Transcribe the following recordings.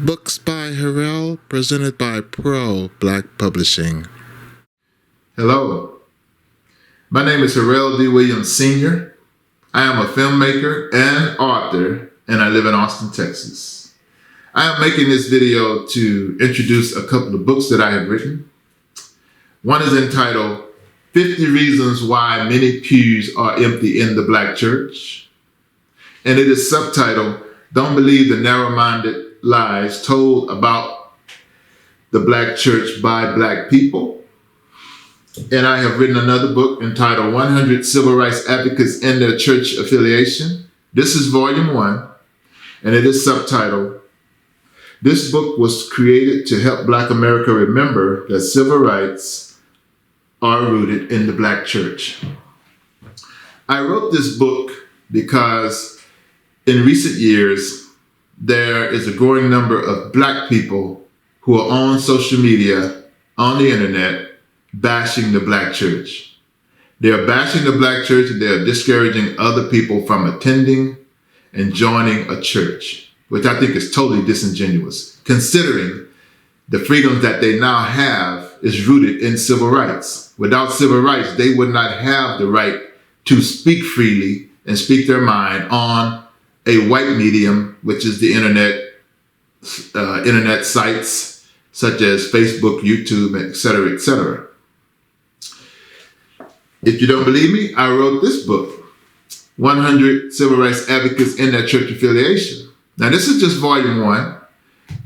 Books by Harrell, presented by Pro Black Publishing. Hello, my name is Harrell D. Williams Sr. I am a filmmaker and author, and I live in Austin, Texas. I am making this video to introduce a couple of books that I have written. One is entitled 50 Reasons Why Many Pews Are Empty in the Black Church, and it is subtitled, Don't Believe the Narrow-Minded Lies Told About the Black Church by Black People. And I have written another book entitled 100 Civil Rights Advocates and Their Church Affiliation. This is volume 1, and it is subtitled, This book was created to help Black America remember that civil rights are rooted in the Black church. I wrote this book because in recent years, there is a growing number of Black people who are on social media, on the internet, bashing the Black church. They are bashing the Black church and they are discouraging other people from attending and joining a church, which I think is totally disingenuous, considering the freedoms that they now have is rooted in civil rights. Without civil rights, they would not have the right to speak freely and speak their mind on a white medium, which is the internet sites such as Facebook, YouTube, etc., etc. If you don't believe me, I wrote this book, 100 Civil Rights Advocates in Their Church Affiliation. Now, this is just volume 1,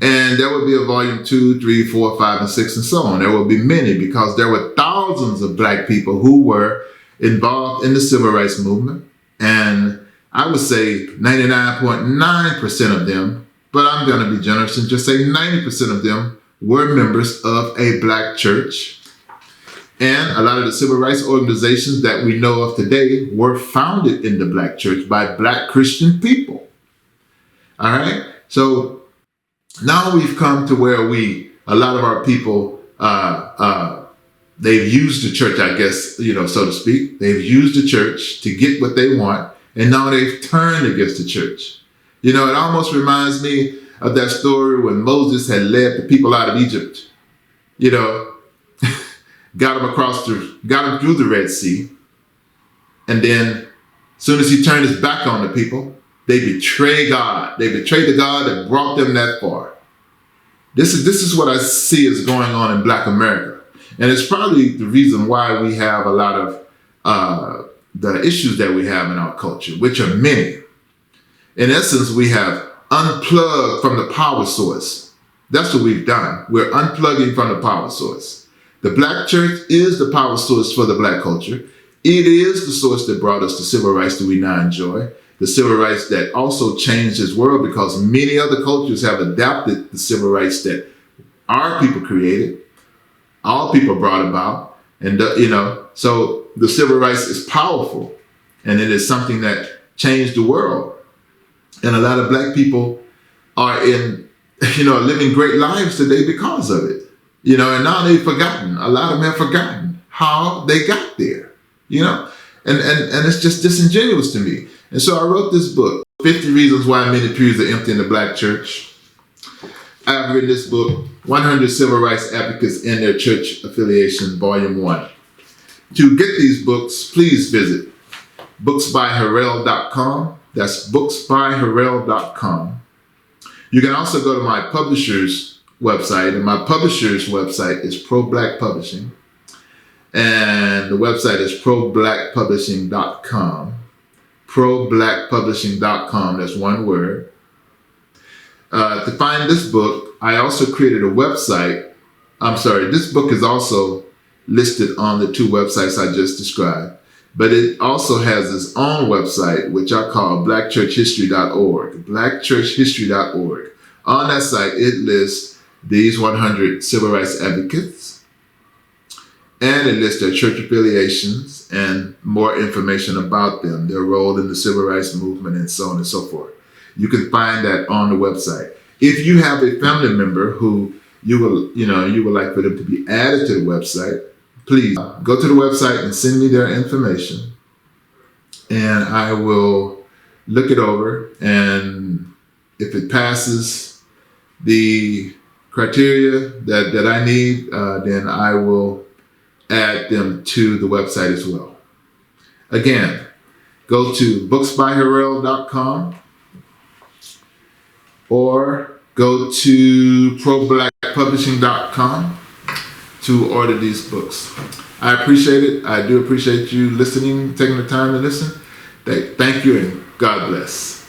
and there will be a volume 2, 3, 4, 5, and 6, and so on. There will be many because there were thousands of Black people who were involved in the civil rights movement, and I would say 99.9% of them, but I'm going to be generous and just say 90% of them were members of a Black church. And a lot of the civil rights organizations that we know of today were founded in the Black church by Black Christian people. All right. So now we've come to where a lot of our people, they've used the church, I guess, so to speak. They've used the church to get what they want. And now they've turned against the church. It almost reminds me of that story when Moses had led the people out of Egypt, got them through the Red Sea. And then as soon as he turned his back on the people, they betray God. They betrayed the God that brought them that far. This is what I see is going on in Black America. And it's probably the reason why we have a lot of the issues that we have in our culture, which are many. In essence, we have unplugged from the power source. That's what we've done. We're unplugging from the power source. The Black church is the power source for the Black culture. It is the source that brought us the civil rights that we now enjoy. The civil rights that also changed this world because many other cultures have adapted the civil rights that our people created, all people brought about. And, so the civil rights is powerful, and it is something that changed the world. And a lot of Black people are living great lives today because of it. And now they've forgotten. A lot of them have forgotten how they got there, and it's just disingenuous to me. And so I wrote this book, 50 Reasons Why Many Pews Are Empty in the Black Church. I've written this book, 100 Civil Rights Advocates and Their Church Affiliation, Volume 1. To get these books, please visit booksbyharrell.com. That's booksbyharrell.com. You can also go to my publisher's website, and my publisher's website is Pro Black Publishing. And the website is problackpublishing.com. Problackpublishing.com, that's one word. To find this book, I also created a website. This book is also listed on the 2 websites I just described, but it also has its own website, which I call blackchurchhistory.org, blackchurchhistory.org. On that site, it lists these 100 civil rights advocates, and it lists their church affiliations and more information about them, their role in the civil rights movement, and so on and so forth. You can find that on the website. If you have a family member who you would like for them to be added to the website, please go to the website and send me their information, and I will look it over, and if it passes the criteria that I need, then I will add them to the website as well. Again, go to booksbyharrell.com or go to problackpublishing.com to order these books. I appreciate it. I do appreciate you listening, taking the time to listen. Thank you, and God bless.